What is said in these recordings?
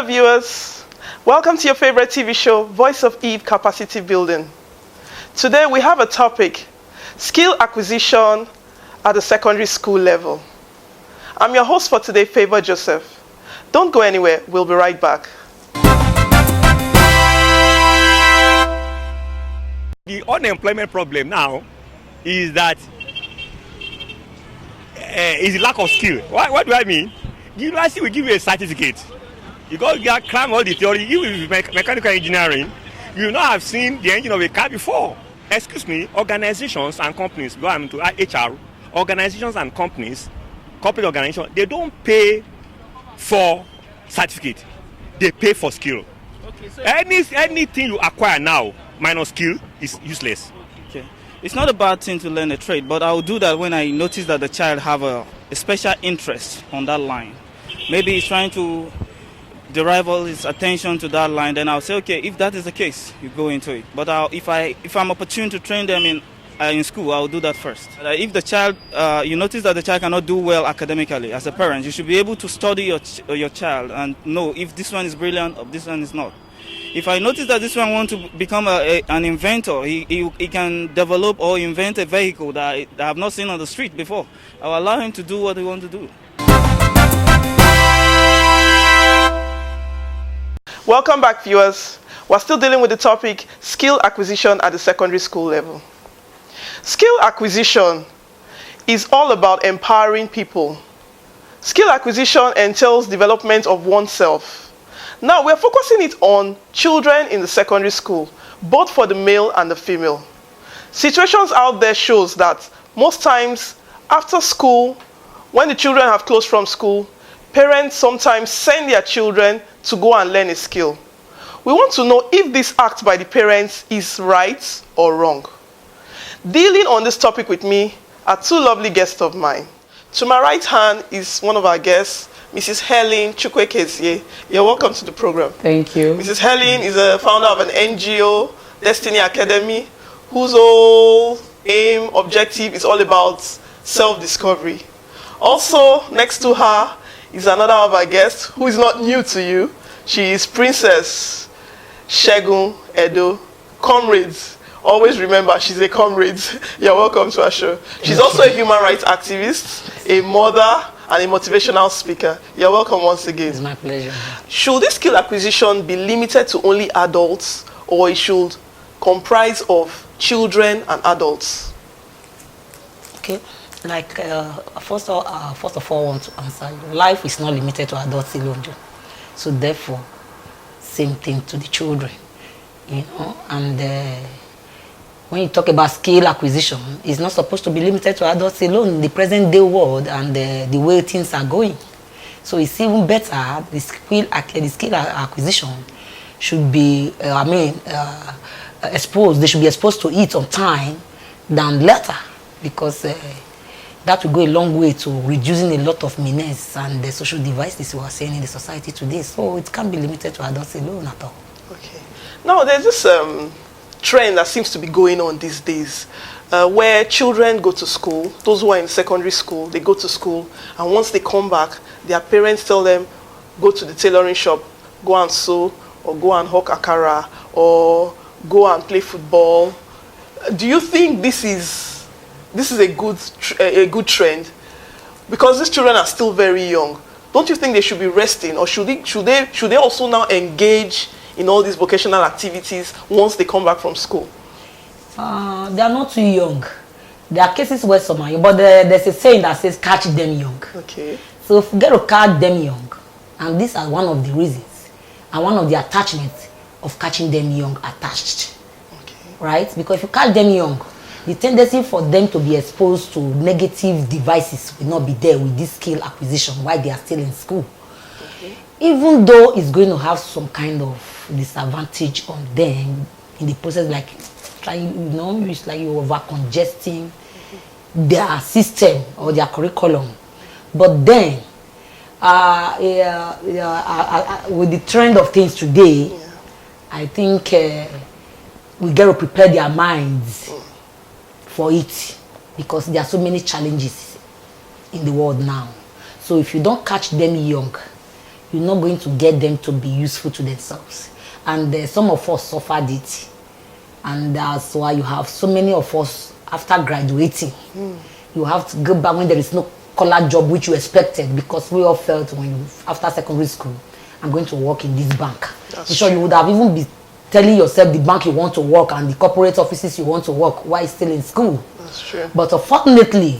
viewers, welcome to your favorite TV show, Voice of Eve Capacity Building. Today we have a topic, skill acquisition at the secondary school level. I'm your host for today, Favor Joseph. Don't go anywhere, we'll be right back. The unemployment problem now is that is the lack of skill. What do I mean? The university will give you a certificate. You go cram all the theory. You will be mechanical engineering. You will not have seen the engine of a car before. Excuse me, organizations and companies, go to HR, organizations and companies, corporate organizations, they don't pay for certificate. They pay for skill. Okay, so anything you acquire now minus skill is useless. Okay. It's not a bad thing to learn a trade, but I'll do that when I notice that the child have a special interest on that line. Maybe he's trying to derive all his attention to that line, then I'll say, okay, if that is the case, you go into it. But if I'm opportune to train them in school, I'll do that first. If the child, you notice that the child cannot do well academically, as a parent, you should be able to study your child and know if this one is brilliant or this one is not. If I notice that this one wants to become an inventor, he can develop or invent a vehicle that I have not seen on the street before, I'll allow him to do what he wants to do. Welcome back, viewers. We're still dealing with the topic, skill acquisition at the secondary school level. Skill acquisition is all about empowering people. Skill acquisition entails development of oneself. Now, we're focusing it on children in the secondary school, both for the male and the female. Situations out there shows that most times after school, when the children have closed from school, parents sometimes send their children to go and learn a skill. We want to know if this act by the parents is right or wrong. Dealing on this topic with me are two lovely guests of mine. To my right hand is one of our guests, Mrs. Helen Chukwekezie. You're welcome to the program. Thank you. Mrs. Helen is a founder of an NGO, Destiny Academy, whose whole aim, objective is all about self-discovery. Also, next to her is another of our guests who is not new to you. She is Princess Segun Edo, comrades. Always remember, she's a comrade. You're welcome to our show. She's also a human rights activist, a mother, and a motivational speaker. You're welcome once again. It's my pleasure. Should this skill acquisition be limited to only adults, or it should comprise of children and adults? Okay. First of all, I want to answer you. Life is not limited to adults alone. So therefore, same thing to the children. And when you talk about skill acquisition, it's not supposed to be limited to adults alone in the present day world and the way things are going. So it's even better, the skill acquisition should be, exposed. They should be exposed to it on time than later, because that will go a long way to reducing a lot of menace and the social devices we are seeing in the society today. So it can't be limited to adults alone at all. Okay. Now there's this trend that seems to be going on these days, where children go to school, those who are in secondary school, they go to school, and once they come back, their parents tell them, go to the tailoring shop, go and sew, or go and hawk akara, or go and play football. Do you think this is a good trend? Because these children are still very young. Don't you think they should be resting, or should they also now engage in all these vocational activities once they come back from school? They are not too young. There are cases where some are young, but there's a saying that says catch them young. Okay. So if you get to catch them young, and these are one of the reasons, and one of the attachments of catching them young attached. Okay. Right? Because if you catch them young, the tendency for them to be exposed to negative devices will not be there with this skill acquisition while they are still in school. Okay. Even though it's going to have some kind of disadvantage on them in the process, like it's like you're over congesting their system or their curriculum. But then with the trend of things today, I think we got to prepare their minds for it, because there are so many challenges in the world now. So if you don't catch them young, you're not going to get them to be useful to themselves. And some of us suffered it. And that's why you have so many of us, after graduating, you have to go back when there is no collar job which you expected, because we all felt after secondary school, I'm going to work in this bank. I'm sure you would have even been telling yourself the bank you want to work and the corporate offices you want to work while still in school. That's true. But unfortunately,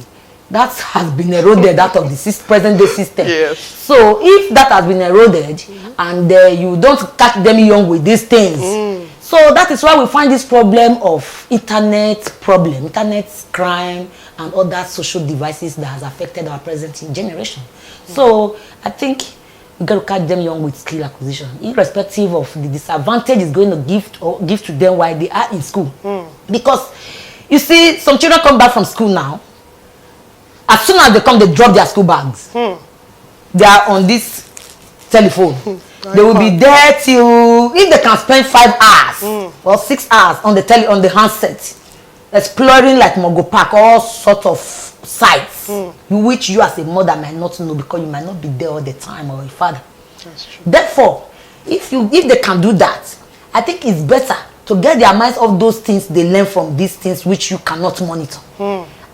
that has been eroded out of the present day system. Yes. So if that has been eroded and you don't catch them young with these things, so that is why we find this problem of internet crime and other social devices that has affected our present generation. So I think we got to catch them young with skill acquisition, irrespective of the disadvantage it's going to give to them while they are in school. Because you see, some children come back from school now. As soon as they come, they drop their school bags. They are on this telephone. They will be there till, if they can spend 5 hours or 6 hours on the handset, exploring like Mogo Park, all sort of sites, which you as a mother might not know because you might not be there all the time, or a father. That's true. Therefore, if they can do that, I think it's better to get their minds off those things they learn from these things which you cannot monitor.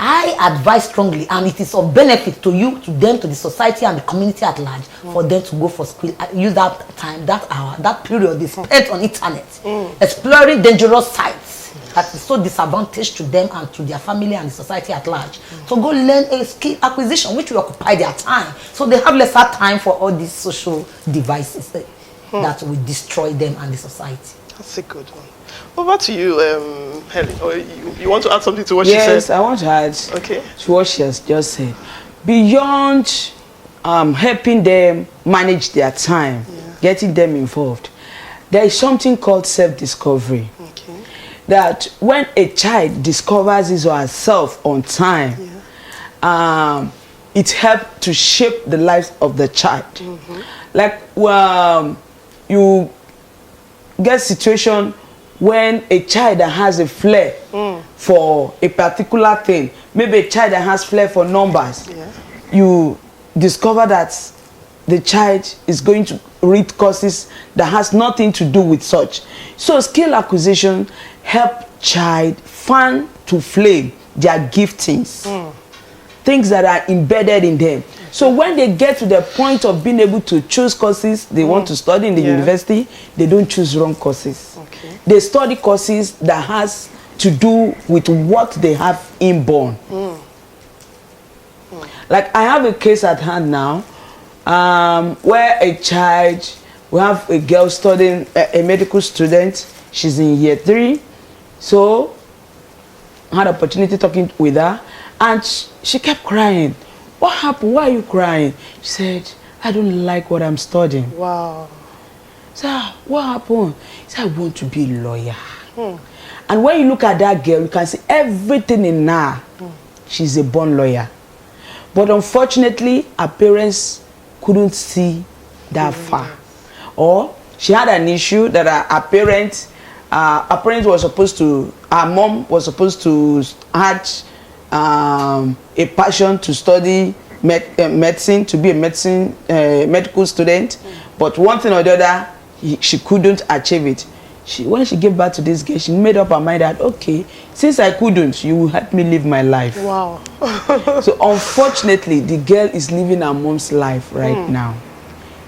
I advise strongly, and it is of benefit to you, to them, to the society and the community at large, for them to go for school, use that time, that hour, that period they spent on internet, exploring dangerous sites that is so disadvantage to them and to their family and the society at large. So go learn a skill acquisition which will occupy their time, so they have lesser time for all these social devices that will destroy them and the society. That's a good one. Over to you, Helen. Or you want to add something to what she said? Yes, I want to add to what she has just said. Beyond helping them manage their time, getting them involved, there is something called self-discovery. That when a child discovers his or herself on time, it helps to shape the lives of the child. Like you get situation when a child that has a flair for a particular thing, maybe a child that has flair for numbers, you discover that the child is going to read courses that has nothing to do with such. So skill acquisition help child fan to flame their giftings, things that are embedded in them. So when they get to the point of being able to choose courses they want to study in the university, they don't choose wrong courses. They study courses that has to do with what they have inborn. Like I have a case at hand now, where a child, we have a girl studying, a medical student. She's in year 3, so I had opportunity talking with her, and she kept crying. What happened? Why are you crying? She said, I don't like what I'm studying. Wow. So what happened? She said, I want to be a lawyer. And when you look at that girl, you can see everything in her. She's a born lawyer. But unfortunately, her parents couldn't see that far. Or she had an issue that her parents were supposed to, her mom was supposed to have a passion to study medicine, to be a medical student. But one thing or the other, she couldn't achieve it. When she gave birth to this girl, she made up her mind that, okay, since I couldn't, you will help me live my life. Wow. So unfortunately, the girl is living her mom's life right now.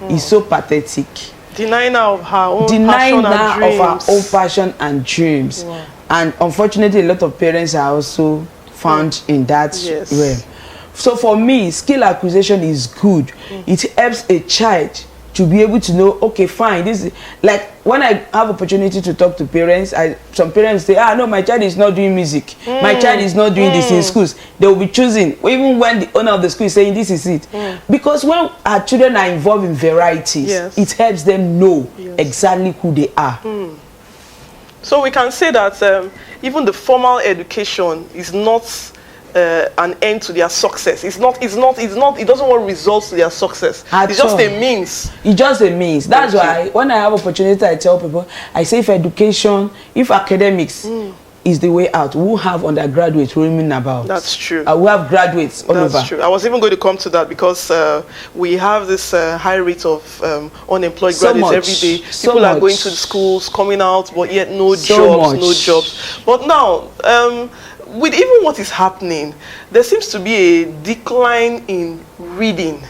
It's so pathetic. Denying her of her own Denying passion and dreams. of her own passion and dreams. Wow. And unfortunately, a lot of parents are also found in that realm. So for me, skill acquisition is good. It helps a child to be able to know, okay, fine, this is like when I have opportunity to talk to parents, some parents say, no, my child is not doing music, my child is not doing this in schools. They will be choosing, even when the owner of the school is saying this is it. Because when our children are involved in varieties, it helps them know exactly who they are. So we can say that even the formal education is not an end to their success. It doesn't want results to their success. It's just a means. It's just a means. That's why when I have opportunity, I tell people, I say if academics is the way out. We have undergraduates roaming about. That's true. We have graduates all over. That's true. I was even going to come to that because we have this high rate of unemployed graduates every day. People are going to the schools, coming out, but yet no jobs. But now, with even what is happening, there seems to be a decline in reading,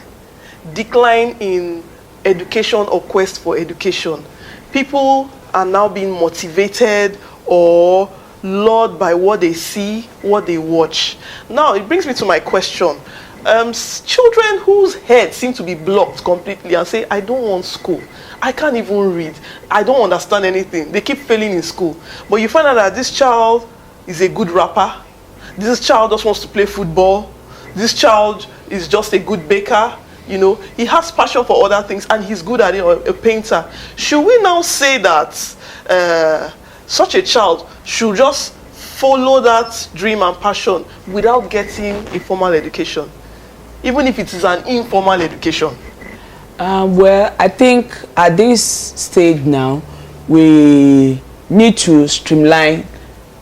decline in education or quest for education. People are now being motivated or lured by what they see, what they watch. Now, it brings me to my question. Children whose heads seem to be blocked completely and say, I don't want school. I can't even read. I don't understand anything. They keep failing in school. But you find out that this child is a good rapper. This child just wants to play football. This child is just a good baker. You know, he has passion for other things and he's good at it, or a painter. Should we now say that such a child should just follow that dream and passion without getting a formal education, even if it is an informal education? Well, I think at this stage now, we need to streamline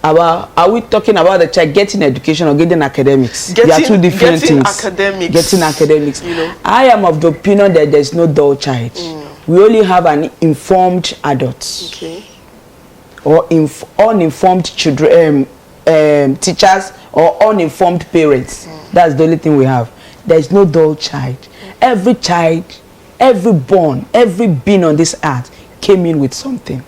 are we talking about the child getting education or getting academics? They are two different things. Getting academics. You know? I am of the opinion that there's no dull child. We only have an informed adult. Okay. Or uninformed children, teachers, or uninformed parents. That's the only thing we have. There's no dull child. Every child, every born, every being on this earth came in with something.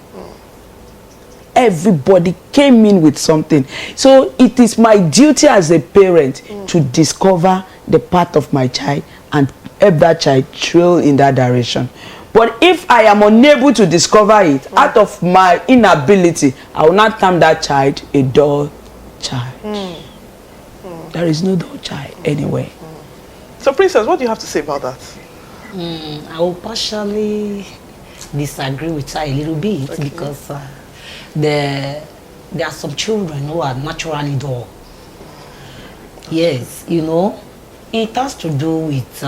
Everybody came in with something. So it is my duty as a parent to discover the path of my child and help that child trail in that direction. But if I am unable to discover it out of my inability, I will not term that child a dull child. There is no dull child anyway. So, Princess, what do you have to say about that? I will partially disagree with her a little bit because there are some children who are naturally dull. Yes, you know, it has to do with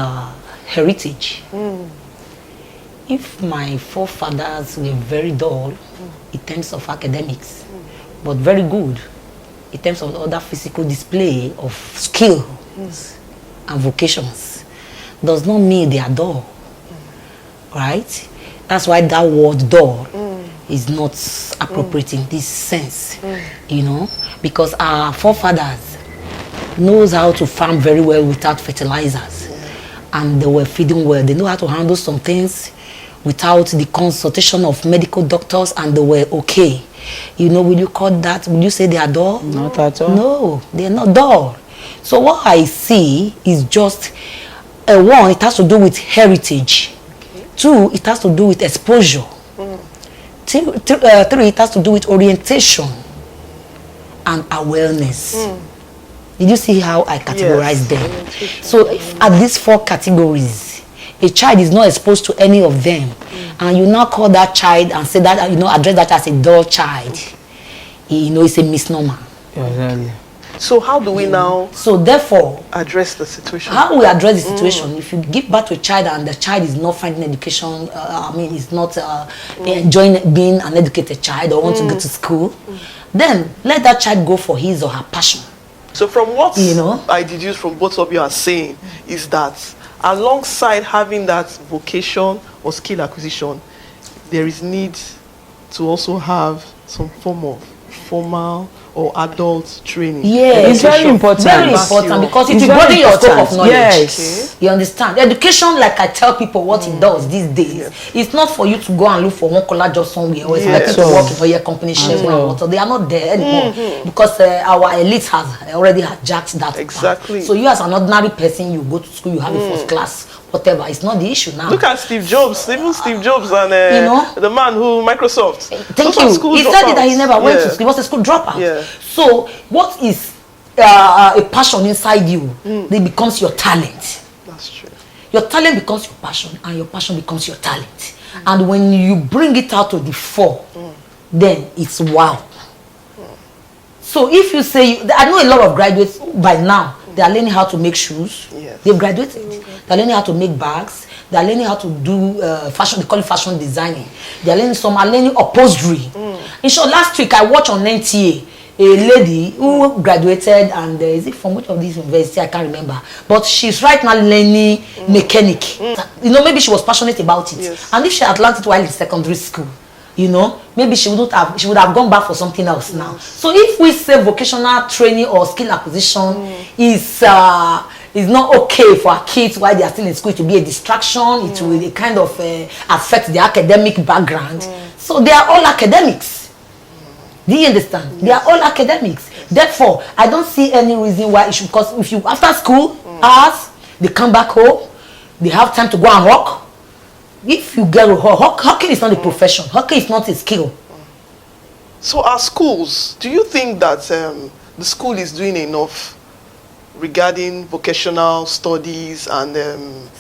heritage. If my forefathers were very dull in terms of academics, but very good in terms of other physical display of skill and vocations, does not mean they are dull, right? That's why that word dull is not appropriate in this sense, you know, because our forefathers knows how to farm very well without fertilizers, and they were feeding well. They know how to handle some things without the consultation of medical doctors, and they were okay. You know, will you call that, will you say they are dull? Not at all. No, they are not dull. So what I see is just one, it has to do with heritage. Two, it has to do with exposure. Three, it has to do with orientation and awareness. Did you see how I categorize them? So if at these four categories, a child is not exposed to any of them, and you now call that child and say that, you know, address that as a dull child, you know, it's a misnomer. Exactly. So how do we now therefore address the situation? How we address the situation? If you give birth to a child and the child is not finding education, is not enjoying being an educated child or want to go to school, then let that child go for his or her passion. So from what I deduce from both of you are saying is that alongside having that vocation or skill acquisition, there is need to also have some form of formal or adult training. Yeah, it's very important. Very important, because it will broaden your scope of knowledge. Yes. You understand? Education, like I tell people what it does these days, it's not for you to go and look for one collar job somewhere or it's like to work for your company shares. So they are not there anymore because our elite has already hijacked that. Exactly. Part. So you as an ordinary person, you go to school, you have a first class, whatever. It's not the issue now. Look at Steve Jobs, even Steve Jobs and the man who Microsoft. Thank you. He said that he never went to school. He was a school dropout. Yeah. So what is a passion inside you? It becomes your talent. That's true. Your talent becomes your passion, and your passion becomes your talent. And when you bring it out to the fore, then it's wow. So if you say, I know a lot of graduates by now, they are learning how to make shoes. Yes. They've graduated. They're learning how to make bags. They're learning how to do fashion. They call it fashion designing. They're learning. Some are learning upholstery. In short, last week I watched on NTA a lady who graduated and is it from which of these university I can't remember, but she's right now learning mechanic. You know, maybe she was passionate about it, Yes. and if she had learned it while in secondary school, you know, maybe she would have gone back for something else now. So if we say vocational training or skill acquisition is not okay for our kids while they are still in school, to be a distraction, it will kind of affect their academic background. So they are all academics. Do you understand? Yes. They are all academics. Therefore, I don't see any reason why it should, because if you, after school hours, they come back home, they have time to go and work. If you get hockey is not a profession. Hockey is not a skill. So our schools, do you think that the school is doing enough regarding vocational studies and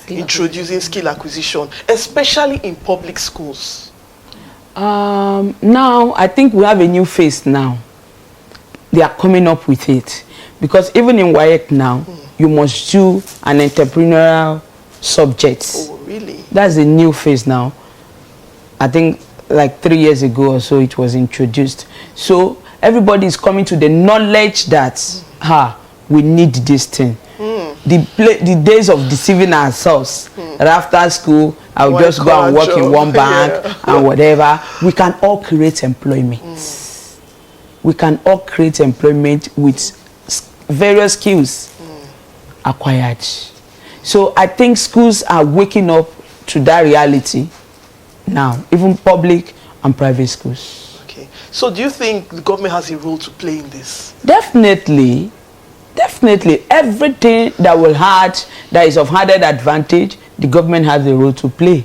introducing skill acquisition, especially in public schools? Now I think we have a new phase now. They are coming up with it, because even in WAEC now, you must do an entrepreneurial subject. Oh, really? That's a new phase now. I think like 3 years ago or so it was introduced. So everybody is coming to the knowledge that we need this thing. The days of deceiving ourselves that after school I'll just go and work in one bank and whatever. We can all create employment. We can all create employment with various skills acquired. So I think schools are waking up to that reality now, even public and private schools. Okay. So do you think the government has a role to play in this? Definitely. Definitely. Everything that is of added advantage, the government has a role to play.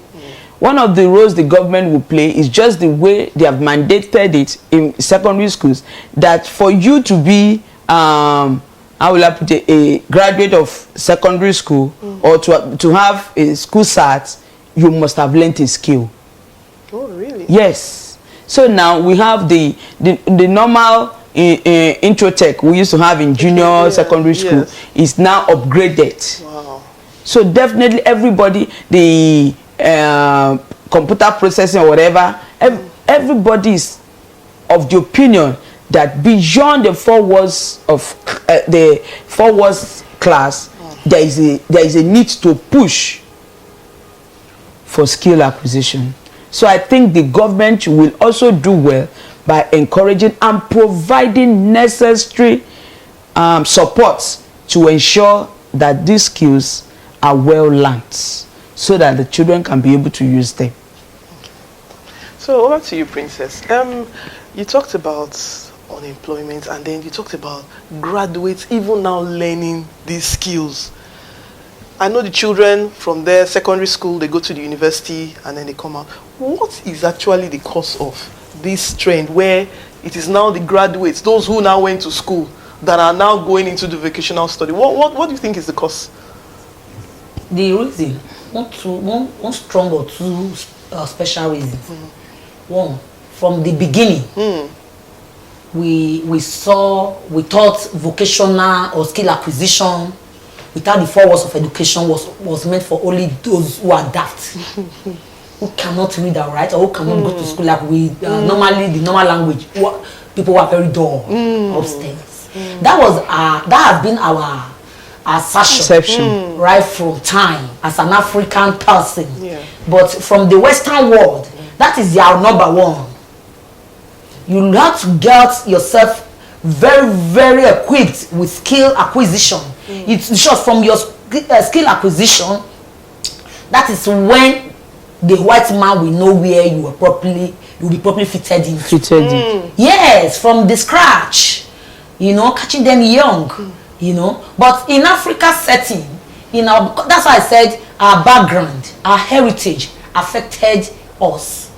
One of the roles the government will play is just the way they have mandated it in secondary schools, that for you to be I will put a graduate of secondary school or to have a school cert, you must have learnt a skill. Oh, really? Yes. So now we have the normal intro tech we used to have in junior secondary school is now upgraded. Wow. So definitely everybody, the computer processing or whatever, everybody is of the opinion that beyond the 4 walls of the 4 walls class, there is a need to push for skill acquisition. So I think the government will also do well by encouraging and providing necessary support to ensure that these skills are well learned, so that the children can be able to use them. So over to you, Princess. You talked about unemployment, and then you talked about graduates even now learning these skills. I know the children from their secondary school, they go to the university and then they come out. What is actually the cause of this trend where it is now the graduates, those who now went to school, that are now going into the vocational study? What do you think is the cause? The reason, one strong or two special reasons. One, from the beginning, we thought vocational or skill acquisition without the 4 walls of education was meant for only those who are daft, who cannot read and write, or who cannot go to school like we normally, the normal language. People who are very dull upstairs. That has been our assertion right from time as an African person. But from the Western world, that is our number one. You have to get yourself very, very equipped with skill acquisition. It's short from your skill acquisition. That is when the white man will know where you will be properly fitted in. Yes, from the scratch. You know, catching them young. You know, but in Africa setting, that's why I said our background, our heritage affected us.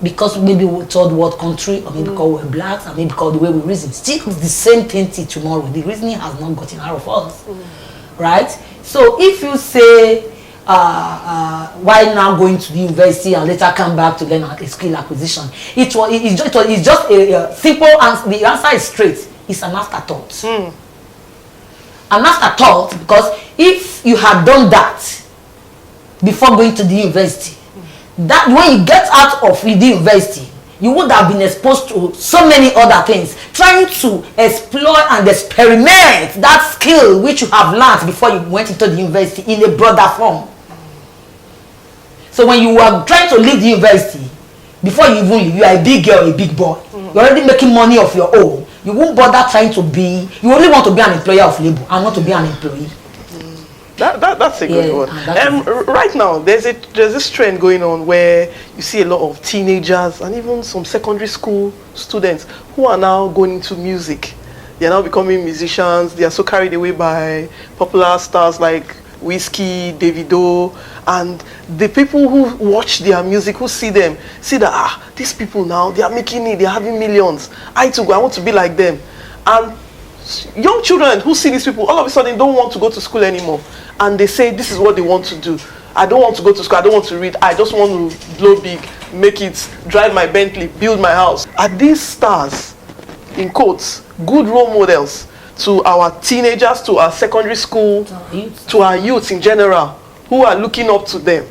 Because maybe we told what country, or maybe because we're blacks, or maybe because the way we reason. Still the same thing till tomorrow. The reasoning has not gotten out of us. Right? So if you say, why now going to the university and later come back to learn a skill acquisition? It's just a simple answer. The answer is straight. It's an afterthought. An afterthought, because if you had done that before going to the university, that when you get out of the university, you would have been exposed to so many other things trying to explore and experiment that skill which you have learned before you went into the university in a broader form. So when you were trying to leave the university, before you even leave, you are a big girl, a big boy. You're already making money of your own. You won't bother trying to be, you only want to be an employer of labor and not to be an employee. That's a good one. Right now, there's this trend going on where you see a lot of teenagers and even some secondary school students who are now going into music. They are now becoming musicians. They are so carried away by popular stars like Whiskey, Davido, and the people who watch their music, who see them, see that these people now, they are making it, they are having millions. I want to be like them. And young children who see these people all of a sudden don't want to go to school anymore, and they say this is what they want to do. I don't want to go to school, I don't want to read, I just want to blow big, make it, drive my Bentley, build my house. Are these stars, in quotes, good role models to our teenagers, to our secondary school, to our youth in general, who are looking up to them?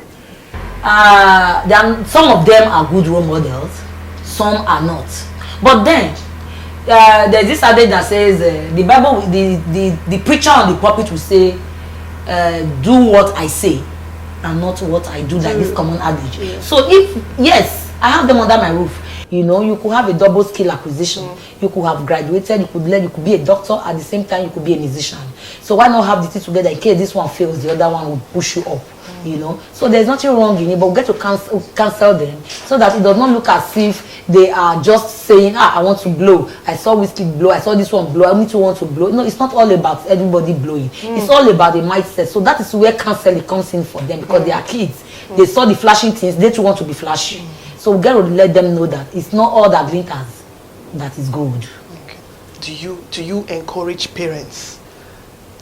Some of them are good role models, some are not. But then there's this adage that says the Bible, the preacher on the pulpit will say, do what I say and not what I do, like this common adage. Yeah. So yes, I have them under my roof. You know, you could have a double skill acquisition. You could have graduated, you could be a doctor, at the same time you could be a musician. So why not have the two together in case this one fails, the other one will push you up, you know. So there's nothing wrong in it, but we get to cancel them so that it does not look as if they are just saying, I want to blow. I saw Whiskey blow, I saw this one blow, I need to want to blow. No, it's not all about everybody blowing. It's all about the mindset. So that is where counseling comes in for them, because they are kids. They saw the flashing things, they too want to be flashy. So we got to let them know that it's not all that glitters that is gold. Okay. Do you encourage parents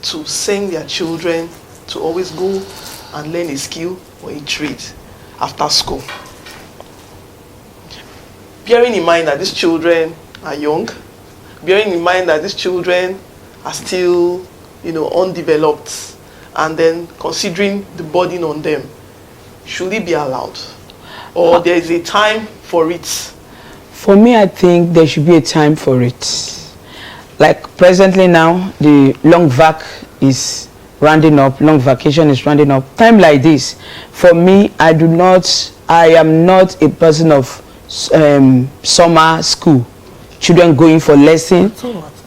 to send their children to always go and learn a skill or a trade after school? Bearing in mind that these children are young, bearing in mind that these children are still, undeveloped, and then considering the burden on them, should it be allowed? Or there is a time for it? For me, I think there should be a time for it. Like presently now, the long vac is rounding up, long vacation is rounding up. Time like this, for me, I am not a person of summer school. Children going for lesson.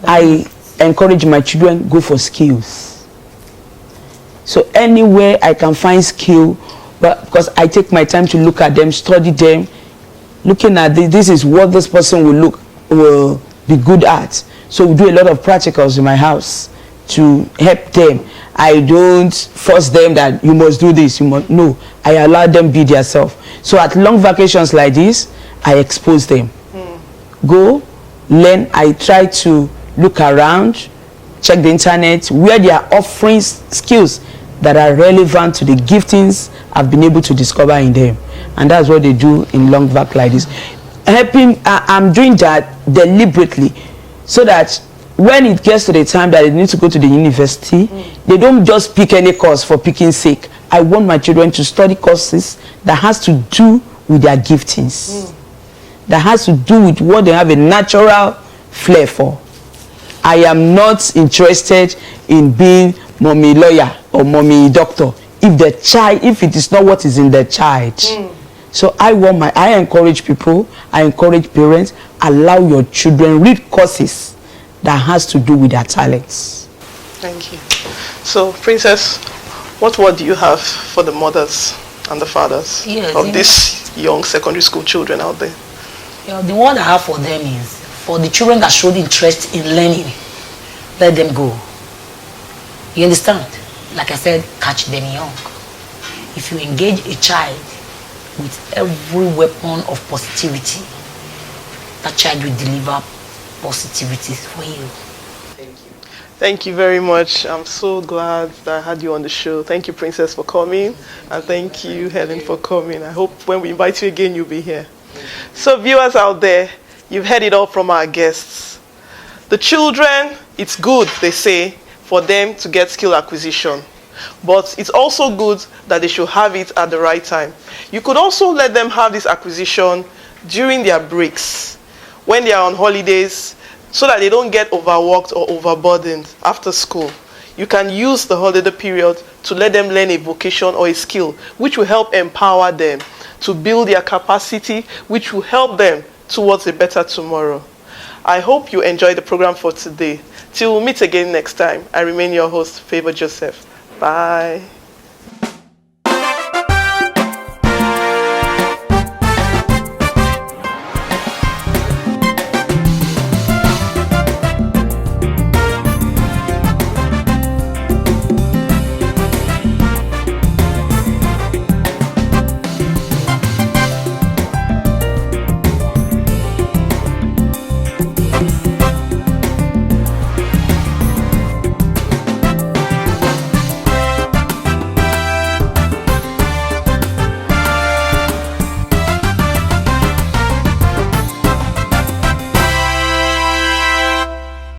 I encourage my children go for skills. So anywhere I can find skill, but because I take my time to look at them, study them, looking at this is what this person will be good at. So we do a lot of practicals in my house to help them. I don't force them that you must do this, no. I allow them be themselves. So at long vacations like this, I expose them. Go, learn. I try to look around, check the internet, where they are offering skills that are relevant to the giftings I've been able to discover in them. And that's what they do in long vac like this. I'm doing that deliberately so that when it gets to the time that they need to go to the university, they don't just pick any course for picking sake. I want my children to study courses that has to do with their giftings, that has to do with what they have a natural flair for. I am not interested in being mommy lawyer or mommy doctor if it is not what is in the child. So I encourage people, I encourage parents, allow your children read courses that has to do with their talents. Thank you. So Princess, what word do you have for the mothers and the fathers of these young secondary school children out there? The word I have for them is, for the children that showed interest in learning, let them go. You understand? Like I said, catch them young. If you engage a child with every weapon of positivity, that child will deliver positivity for you. Thank you. Thank you very much. I'm so glad that I had you on the show. Thank you, Princess, for coming. And thank you, Helen, for coming. I hope when we invite you again, you'll be here. So viewers out there, you've heard it all from our guests. The children, it's good, they say, for them to get skill acquisition. But it's also good that they should have it at the right time. You could also let them have this acquisition during their breaks. When they are on holidays, so that they don't get overworked or overburdened after school. You can use the holiday period to let them learn a vocation or a skill which will help empower them to build their capacity, which will help them towards a better tomorrow. I hope you enjoyed the program for today. Till we meet again next time, I remain your host, Favor Joseph. Bye.